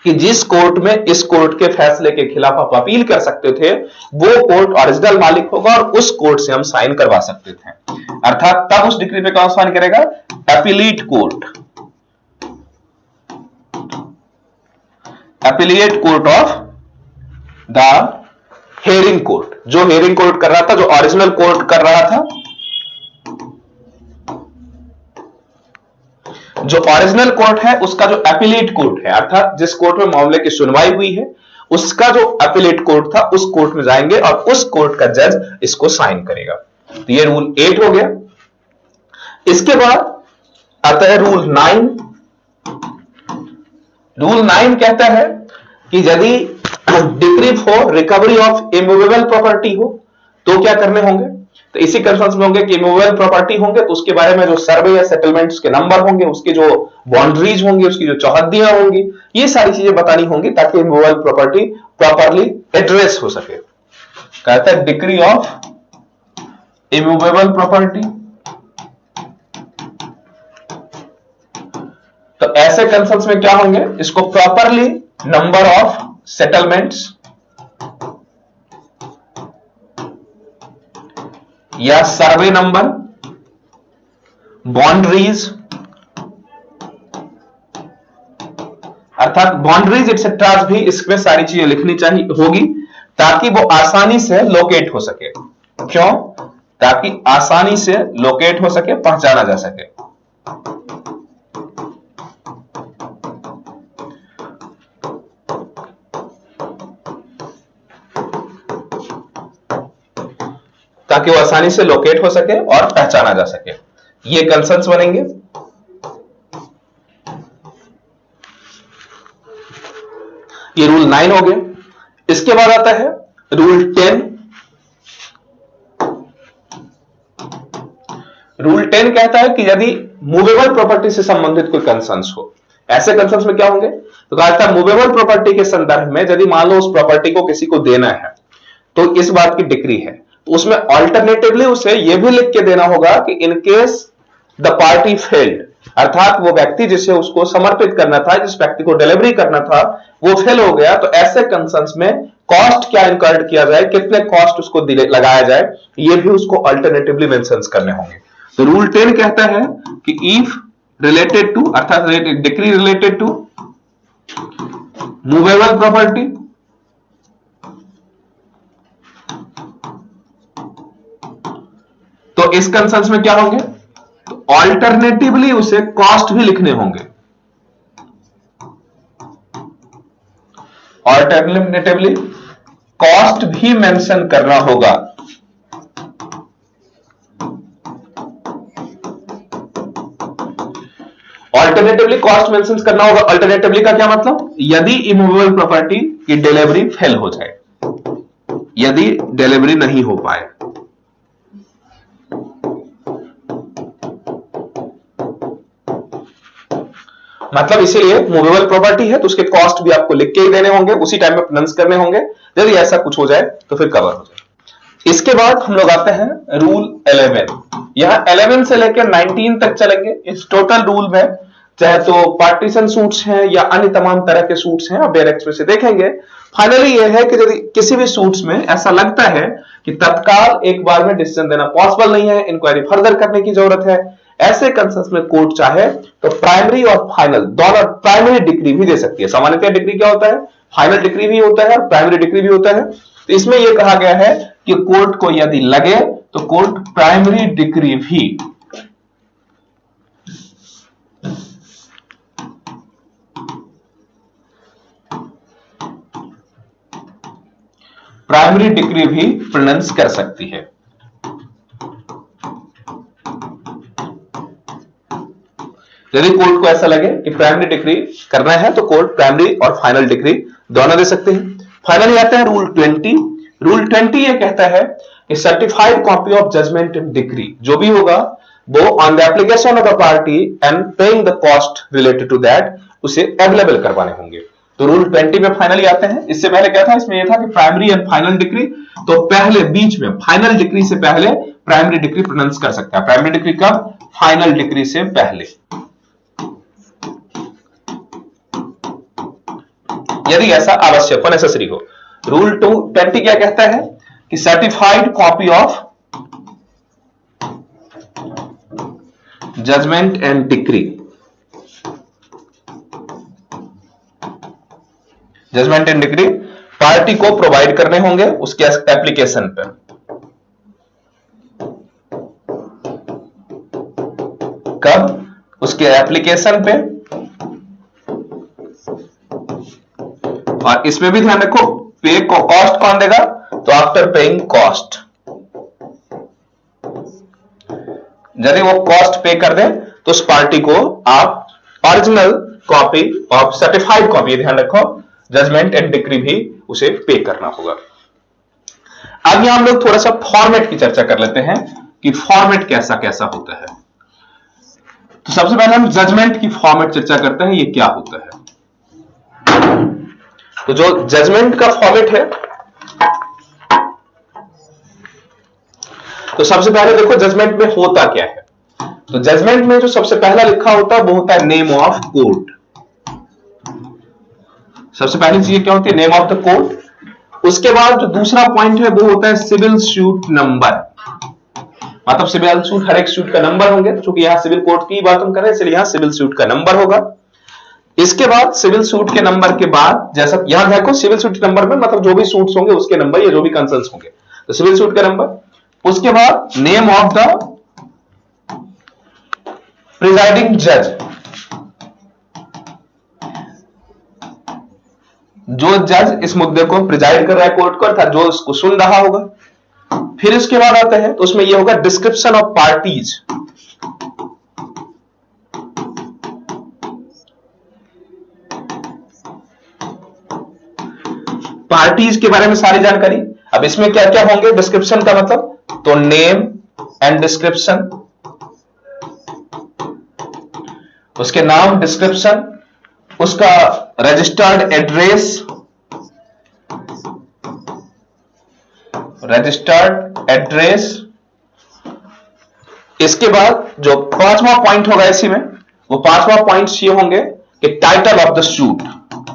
कि जिस कोर्ट में इस कोर्ट के फैसले के खिलाफ आप अपील कर सकते थे, वो कोर्ट ओरिजिनल मालिक होगा और उस कोर्ट से हम साइन करवा सकते थे। अर्थात तब उस डिक्री पे कौन साइन करेगा? Appellate court, appellate court of the hearing court, जो हेयरिंग कोर्ट कर रहा था, जो ओरिजिनल कोर्ट कर रहा था, जो ओरिजिनल कोर्ट है उसका जो अपीलेट कोर्ट है, अर्थात जिस कोर्ट में मामले की सुनवाई हुई है, उसका जो अपीलेट कोर्ट था उस कोर्ट में जाएंगे और उस कोर्ट का जज इसको साइन करेगा। तो ये रूल 8 हो गया। इसके बाद आता है रूल 9। रूल 9 कहता है कि यदि decree for recovery of immovable property हो तो क्या करने होंगे? तो इसी कंसर्न्स में होंगे कि इमूवेबल प्रॉपर्टी होंगे तो उसके बारे में जो सर्वे या सेटलमेंट्स के नंबर होंगे, उसकी जो बाउंड्रीज होंगी, उसकी जो चौहद्दियां होंगी, ये सारी चीजें बतानी होंगी ताकि इमूवेबल प्रॉपर्टी प्रॉपरली एड्रेस हो सके। कहता है डिक्री ऑफ इमूवेबल प्रॉपर्टी। तो ऐसे कंसर्न्स में क्या होंगे? इसको प्रॉपरली नंबर ऑफ सेटलमेंट्स या सर्वे नंबर, बाउंड्रीज, अर्थात बाउंड्रीज एक्सेट्रा भी इसमें सारी चीजें लिखनी चाहिए होगी ताकि वो आसानी से लोकेट हो सके। क्यों? ताकि आसानी से लोकेट हो सके, पहचाना जा सके। ताकि वो आसानी से लोकेट हो सके और पहचाना जा सके, ये कंसर्न्स बनेंगे। ये रूल 9 हो गया। इसके बाद आता है रूल 10। रूल 10 कहता है कि यदि मूवेबल प्रॉपर्टी से संबंधित कोई कंसर्न्स हो, ऐसे कंसर्न्स में क्या होंगे? तो कहता है मूवेबल प्रॉपर्टी के संदर्भ में यदि मान लो उस प्रॉपर्टी को किसी को देना है तो इस बात की डिक्री है, तो उसमें ऑल्टरनेटिवली उसे यह भी लिख के देना होगा कि in case the party failed, अर्थात वो व्यक्ति जिसे उसको समर्पित करना था, जिस व्यक्ति को डिलीवरी करना था, वो फेल हो गया, तो ऐसे कंसर्न्स में कॉस्ट क्या इनकर्ड किया जाए, कितने कॉस्ट उसको लगाया जाए, ये भी उसको अल्टरनेटिवली मेंशंस करने होंगे। तो रूल 10 कहता है कि इफ रिलेटेड टू, अर्थात decree related to movable property, तो इस कंसर्न्स में क्या होंगे? तो ऑल्टरनेटिवली उसे कॉस्ट भी लिखने होंगे, ऑल्टरनेटिवली कॉस्ट भी मेंशन करना होगा। ऑल्टरनेटिवली कॉस्ट मेंशन करना होगा। ऑल्टरनेटिवली का क्या मतलब? यदि इमूवेबल प्रॉपर्टी की डिलीवरी फेल हो जाए, यदि डिलीवरी नहीं हो पाए, मतलब इसीलिए मूवेबल प्रॉपर्टी है तो उसके कॉस्ट भी आपको लिख के ही देने होंगे, उसी टाइम में प्रोनाउंस करने होंगे। यदि ऐसा कुछ हो जाए तो फिर कवर हो जाए। इसके बाद हम लोग आते हैं रूल 11। यहां 11 से लेकर 19 तक चलेंगे। इस टोटल रूल में चाहे तो पार्टीशन सूट्स हैं या अन्य तमाम तरह के सूट्स हैं, आप डायरेक्ट में से देखेंगे। फाइनली यह है कि यदि किसी भी सूट्स में ऐसा लगता है कि तत्काल एक बार में डिसीजन देना पॉसिबल नहीं है, इंक्वायरी फर्दर करने की जरूरत है, ऐसे कंसर्न्स में कोर्ट चाहे तो प्राइमरी और फाइनल दोनों प्राइमरी डिक्री भी दे सकती है। सामान्यतः डिक्री क्या होता है? फाइनल डिक्री भी होता है और प्राइमरी डिक्री भी होता है। तो इसमें यह कहा गया है कि कोर्ट को यदि लगे तो कोर्ट प्राइमरी डिक्री भी प्रोनाउंस कर सकती है। यदि कोर्ट को ऐसा लगे कि प्राइमरी डिक्री करना है तो कोर्ट प्राइमरी और फाइनल डिक्री दोनों दे सकते हैं। फाइनली आते हैं रूल 20। रूल 20 ये कहता है कि certified copy of judgment and decree जो भी होगा, वो on the application of the party and paying the cost related to that उसे अवेलेबल करवाने होंगे। तो रूल 20 में फाइनली आते हैं। इससे पहले क्या था, इसमें यह था कि प्राइमरी एंड फाइनल डिग्री, तो पहले बीच में फाइनल डिग्री से पहले प्राइमरी डिग्री प्रोनाउंस कर सकता है। प्राइमरी डिग्री कब? फाइनल डिग्री से पहले, यदि ऐसा आवश्यक हो, नेसेसरी हो। रूल 20 क्या कहता है कि certified copy of judgment and decree, judgment and decree party को प्रोवाइड करने होंगे उसके एप्लीकेशन पर। कब? उसके एप्लीकेशन पे। और इसमें भी ध्यान रखो, पे को कॉस्ट कौन देगा? तो आफ्टर पेइंग कॉस्ट, यदि वो कॉस्ट पे कर दे तो उस पार्टी को आप original copy of certified copy, ध्यान रखो, जजमेंट एंड डिक्री भी उसे पे करना होगा। अब यहां हम लोग थोड़ा सा फॉर्मेट की चर्चा कर लेते हैं कि फॉर्मेट कैसा कैसा होता है। तो सबसे पहले हम जजमेंट की फॉर्मेट चर्चा करते हैं, ये क्या होता है। तो जो जजमेंट का फॉर्मेट है, तो सबसे पहले देखो जजमेंट में होता क्या है। तो जजमेंट में जो सबसे पहला लिखा होता है वो होता है नेम ऑफ कोर्ट। सबसे पहली चीज क्या होती है? Name of the court. उसके बाद जो दूसरा पॉइंट है वो होता है सिविल सूट नंबर, मतलब सिविल सूट, हर एक सूट का नंबर होंगे। चूंकि यहां सिविल कोर्ट की बात हम कर रहे हैं इसलिए यहां सिविल सूट का नंबर होगा। इसके बाद सिविल सूट के नंबर के बाद, जैसा यहां देखो सिविल सूट नंबर में मतलब जो भी सूट्स होंगे उसके नंबर या जो भी कंसर्न्स होंगे, तो सिविल सूट का नंबर। उसके बाद नेम ऑफ द प्रिजाइडिंग जज, जो जज इस मुद्दे को प्रिजाइड कर रहा है कोर्ट को, अर्थात जो इसको सुन रहा होगा। फिर इसके बाद आता है तो उसमें यह होगा डिस्क्रिप्शन ऑफ पार्टीज, पार्टीज के बारे में सारी जानकारी। अब इसमें क्या क्या होंगे डिस्क्रिप्शन का मतलब, तो नेम एंड डिस्क्रिप्शन, उसके नाम डिस्क्रिप्शन, उसका रजिस्टर्ड एड्रेस, रजिस्टर्ड एड्रेस। इसके बाद जो पांचवा पॉइंट होगा इसी में, वो पांचवा पॉइंट्स ये होंगे कि टाइटल ऑफ द सूट,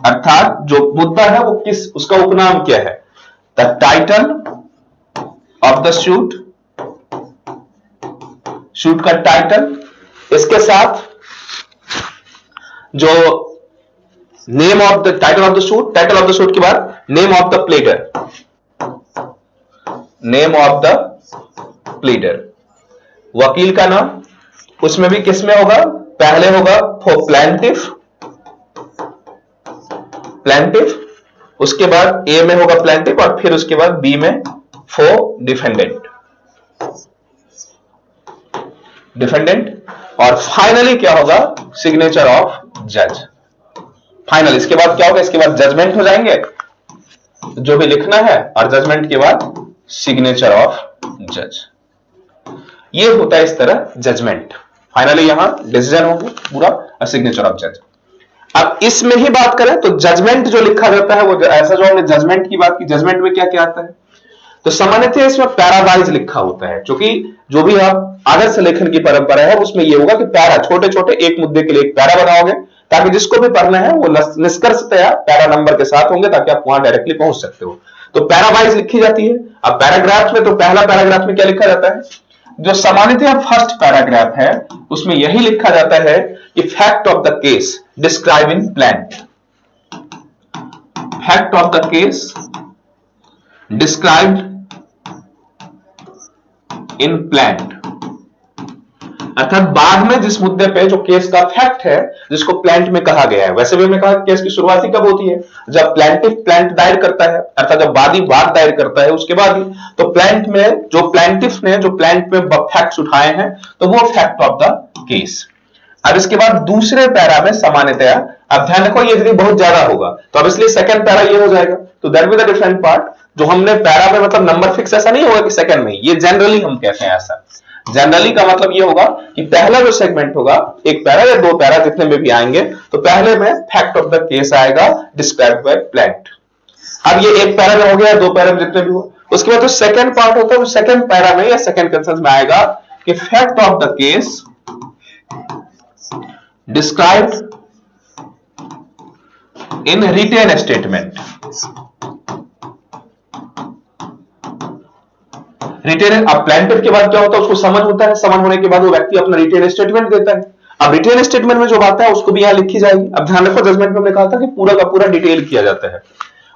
अर्थात जो मुद्दा है वो किस, उसका उपनाम क्या है, the title of the suit, suit का टाइटल। इसके साथ जो name of the title of the suit, title of the suit के बाद name of the pleader, name of the pleader, वकील का नाम। उसमें भी किसमें होगा, पहले होगा फॉर प्लेंटिफ, प्लेंटिफ, उसके बाद ए में होगा प्लेंटिफ और फिर उसके बाद बी में फॉर डिफेंडेंट, डिफेंडेंट। और फाइनली क्या होगा, सिग्नेचर ऑफ जज। फाइनल इसके बाद क्या होगा, इसके बाद जजमेंट हो जाएंगे जो भी लिखना है, और जजमेंट के बाद सिग्नेचर ऑफ जज। ये होता है इस तरह जजमेंट। फाइनली यहां डिसीजन होगा पूरा और सिग्नेचर ऑफ जज। अब इसमें ही बात करें तो जजमेंट जो लिखा जाता है वो ऐसा, जो हमने जजमेंट की बात की, जजमेंट में क्या क्या आता है, तो सामान्यतः इसमें पैरावाइज लिखा होता है। क्योंकि जो भी आप आदर्श लेखन की परंपरा है उसमें यह होगा कि पैरा, छोटे छोटे एक मुद्दे के लिए एक पैरा बनाओगे, ताकि जिसको भी पढ़ना है वो निष्कर्षतया पैरा नंबर के साथ होंगे, ताकि आप वहां डायरेक्टली पहुंच सकते हो। तो पैरावाइज लिखी जाती है। अब पैराग्राफ में, तो पहला पैराग्राफ में क्या लिखा जाता है, जो सामान्यतः फर्स्ट पैराग्राफ है उसमें यही लिखा जाता है कि fact of the case describe in plaint, fact of the case described in plaint, अर्थात बाद में जिस मुद्दे पे जो केस का फैक्ट है जिसको प्लेंट में कहा गया है। वैसे भी हमने कहा केस की शुरुआती कब होती है, जब प्लेंटिफ प्लेंट दायर करता है, अर्थात जब वादी वाद दायर करता है उसके बाद ही। तो प्लेंट में जो प्लेंटिफ ने जो प्लेंट में फैक्ट्स उठाए हैं तो वो फैक्ट ऑफ द केस। अब इसके बाद दूसरे पैरा में सामान्यतया, अब ध्यान रखो ये यदि बहुत ज्यादा होगा तो अब इसलिए सेकंड पैरा ये हो जाएगा। तो that be the different part. जो हमने पैरा में मतलब नंबर फिक्स ऐसा नहीं होगा कि सेकंड में, ये जनरली हम कहते हैं ऐसा। जनरली का मतलब ये होगा कि पहला जो सेगमेंट होगा, एक पैरा या दो पैरा जितने में भी आएंगे, तो पहले में फैक्ट ऑफ द केस आएगा डिस्क्राइब्ड बाय प्लांट। अब ये एक पैरा में हो गया, दो पैरा में जितने भी हो, उसके बाद जो सेकंड पार्ट होता है वो सेकंड पैरा में या सेकंड कंसेंस में आएगा कि fact of the case described in written statement. Written, अब प्लांटेड के बाद क्या होता है, उसको समन होता है, समन होने के बाद वो व्यक्ति अपना रिटेन स्टेटमेंट देता है। अब रिटेन स्टेटमेंट में जो बात है उसको भी यहां लिखी जाएगी। अब ध्यान रखो, जजमेंट में हमने कहा था कि पूरा का पूरा डिटेल किया जाता है।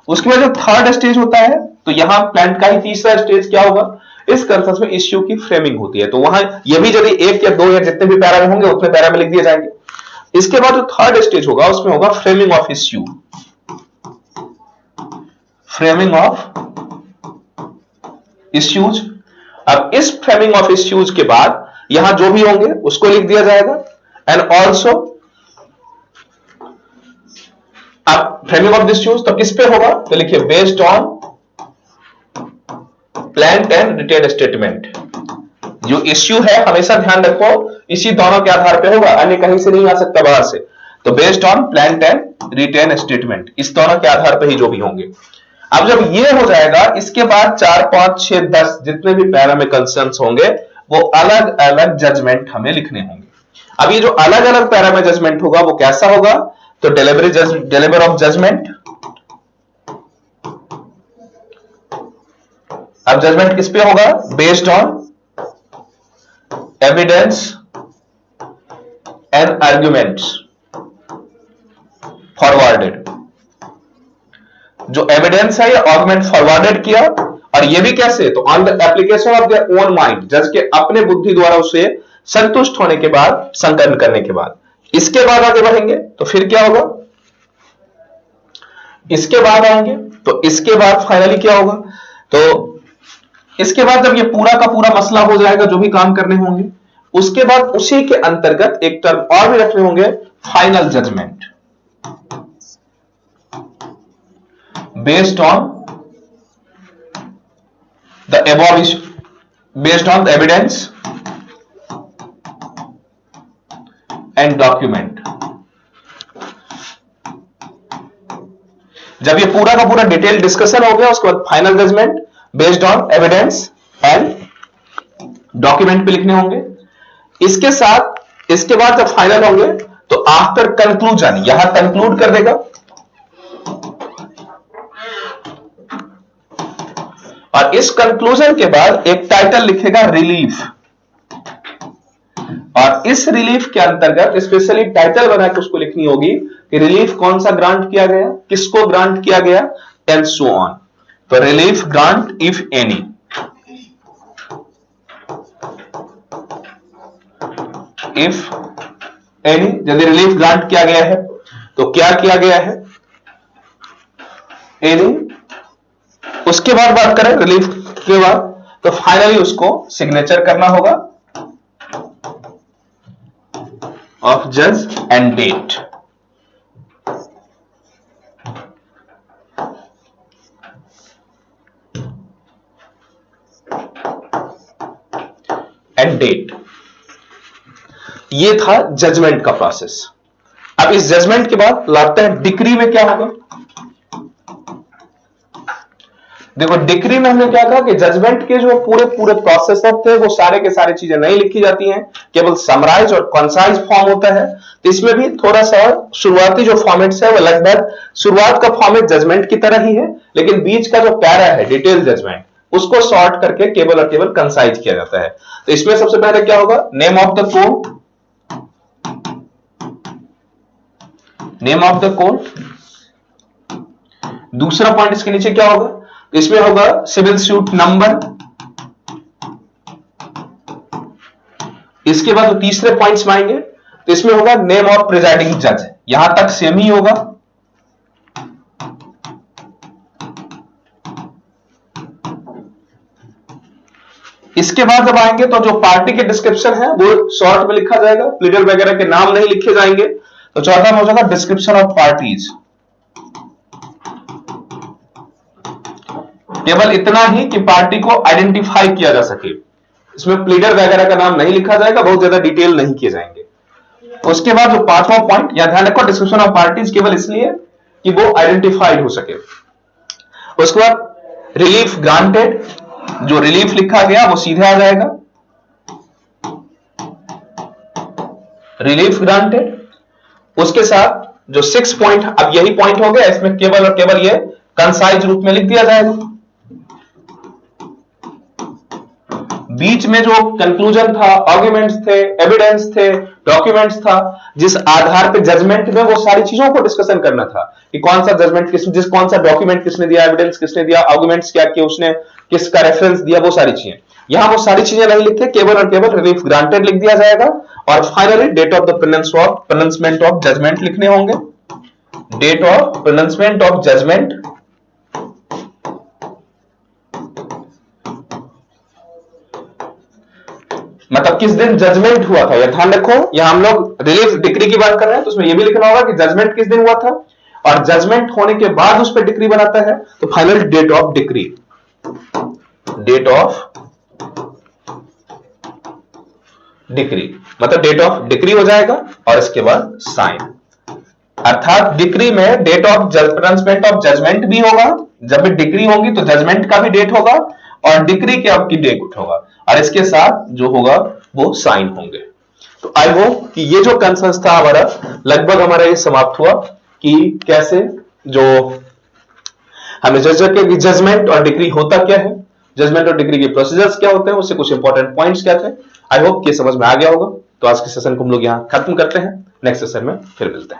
उसके बाद जो थर्ड स्टेज होता है, तो यहां प्लांट का ही तीसरा स्टेज क्या होगा, इस कंसेंस में इश्यू की फ्रेमिंग होती है। तो वहां ये भी यदि एक या दो या जितने भी पैरा में होंगे उतने पैरा में लिख दिए जाएंगे। इसके बाद जो थर्ड स्टेज होगा उसमें होगा framing of issue, framing of issues. अब इस फ्रेमिंग ऑफ इश्यूज के बाद यहां जो भी होंगे उसको लिख दिया जाएगा। एंड ऑल्सो अब फ्रेमिंग ऑफ इश्यूज तो किस पे होगा, तो लिखिए based on plaint and written statement. जो इश्यू है हमेशा ध्यान रखो इसी दोनों के आधार पे होगा, अन्य कहीं से नहीं आ सकता बाहर से। तो based on plaint and written statement, इस दोनों के आधार पे ही जो भी होंगे। अब जब ये हो जाएगा, इसके बाद 4, 5, 6, 10 जितने भी पैरा में कंसर्न्स होंगे वो अलग अलग जजमेंट हमें लिखने होंगे। अब ये जो अलग अलग पैरा में जजमेंट होगा वो कैसा होगा, तो डिलीवर ऑफ जजमेंट। अब जजमेंट किस पे होगा, based on evidence and arguments forwarded. जो एविडेंस है या आर्गुमेंट फॉरवर्डेड किया, और ये भी कैसे, तो on the application of their own mind, जज के अपने बुद्धि द्वारा उसे संतुष्ट होने के बाद, संकलन करने के बाद। इसके बाद आगे बढ़ेंगे तो फिर क्या होगा, इसके बाद आएंगे तो इसके बाद फाइनली क्या होगा, तो इसके बाद जब ये पूरा का पूरा मसला हो जाएगा, जो भी काम करने होंगे, उसके बाद उसी के अंतर्गत एक टर्म और भी रखने होंगे, final judgment based on the above issue, based on the evidence and document। जब ये पूरा का पूरा डिटेल डिस्कशन हो गया, उसके बाद final judgment based on evidence and document पे लिखने होंगे। इसके साथ इसके बाद जब फाइनल होंगे तो आफ्टर कंक्लूजन, यहां कंक्लूड कर देगा, और इस कंक्लूजन के बाद एक टाइटल लिखेगा रिलीफ, और इस रिलीफ के अंतर्गत स्पेशली टाइटल बना के उसको लिखनी होगी कि रिलीफ कौन सा ग्रांट किया गया, किसको ग्रांट किया गया, एंड सो ऑन। तो relief grant if any, if any, यदि रिलीफ ग्रांट किया गया है तो क्या किया गया है, एनी। उसके बाद बात करें रिलीफ के बाद, तो फाइनली उसको सिग्नेचर करना होगा ऑफ जज एंड डेट। एंड डेट, ये था जजमेंट का प्रोसेस। अब इस जजमेंट के बाद लगता है डिक्री में क्या होगा। देखो डिक्री में हमने क्या कहा कि जजमेंट के जो पूरे पूरे प्रोसेस होते हैं वो सारे के सारे चीजें नहीं लिखी जाती हैं, केवल समराइज और कंसाइज फॉर्म होता है। तो इसमें भी थोड़ा सा शुरुआती जो फॉर्मेट्स है वो लगभग शुरुआत का फॉर्मेट जजमेंट की तरह ही है, लेकिन बीच का जो पैरा है डिटेल जजमेंट, उसको सॉर्ट करके केवल और केवल कंसाइज किया जाता है। तो इसमें सबसे पहले क्या होगा, name of the court, name of the court. दूसरा पॉइंट इसके नीचे क्या होगा, इसमें होगा सिविल सूट नंबर। इसके बाद तो तीसरे पॉइंट्स में आएंगे, तो इसमें होगा नेम ऑफ प्रिजाइडिंग जज, यहां तक सेम ही होगा। इसके बाद जब आएंगे तो जो पार्टी के डिस्क्रिप्शन है वो शॉर्ट में लिखा जाएगा, प्लीडर वगैरह के नाम नहीं लिखे जाएंगे। तो चौथा में हो जाएगा डिस्क्रिप्शन ऑफ पार्टीज, केवल इतना ही कि पार्टी को आइडेंटिफाई किया जा सके। इसमें प्लीडर वगैरह का नाम नहीं लिखा जाएगा, बहुत ज्यादा डिटेल नहीं किए जाएंगे। उसके बाद जो पांचवा पॉइंट, या ध्यान रखो डिस्क्रिप्शन ऑफ पार्टीज केवल इसलिए कि वो आइडेंटिफाइड हो सके। उसके बाद रिलीफ ग्रांटेड, जो रिलीफ लिखा गया वो सीधे आ जाएगा, रिलीफ ग्रांटेड। उसके साथ जो 6 पॉइंट, अब यही पॉइंट हो गया, इसमें केवल और केवल ये कंसाइज रूप में लिख दिया जाएगा। बीच में जो कंक्लूजन था, आर्गुमेंट्स थे, एविडेंस थे, डॉक्यूमेंट्स था, जिस आधार पे जजमेंट में वो सारी चीजों को डिस्कशन करना था कि कौन सा जजमेंट कौन सा डॉक्यूमेंट किसने दिया, एविडेंस किसने दिया, आर्गुमेंट्स क्या किए उसने, किसका रेफरेंस दिया, वो सारी चीजें। यहां वो सारी चीजें नहीं लिखते, केवल और केवल रिलीफ ग्रांटेड लिख दिया जाएगा। और finally date of the pronouncement of judgment लिखने होंगे, date of pronouncement of judgment, मतलब किस दिन जजमेंट हुआ था। या ध्यान रखो, यहां हम लोग रिलीफ डिक्री की बात कर रहे हैं, तो उसमें यह भी लिखना होगा कि जजमेंट किस दिन हुआ था, और जजमेंट होने के बाद उस पर डिक्री बनाता है तो final date of decree, date of decree, मतलब डेट ऑफ डिक्री हो जाएगा और इसके बाद साइन। अर्थात डिक्री में date of pronouncement of judgment भी होगा, जब भी डिक्री होगी तो जजमेंट का भी डेट होगा और डिक्री के आपकी डेट होगा, और इसके साथ जो होगा वो साइन होंगे। तो आई होप कि ये जो कंसेंस था हमारा, लगभग हमारा ये समाप्त हुआ कि कैसे जो हमें जजमेंट और डिक्री होता क्या है, जजमेंट और डिक्री के प्रोसीजर्स क्या होते हैं, उससे कुछ इंपॉर्टेंट पॉइंट्स क्या थे। आई होप कि समझ में आ गया होगा। तो आज के सेशन को हम लोग यहां खत्म करते हैं, नेक्स्ट सेशन में फिर मिलते हैं।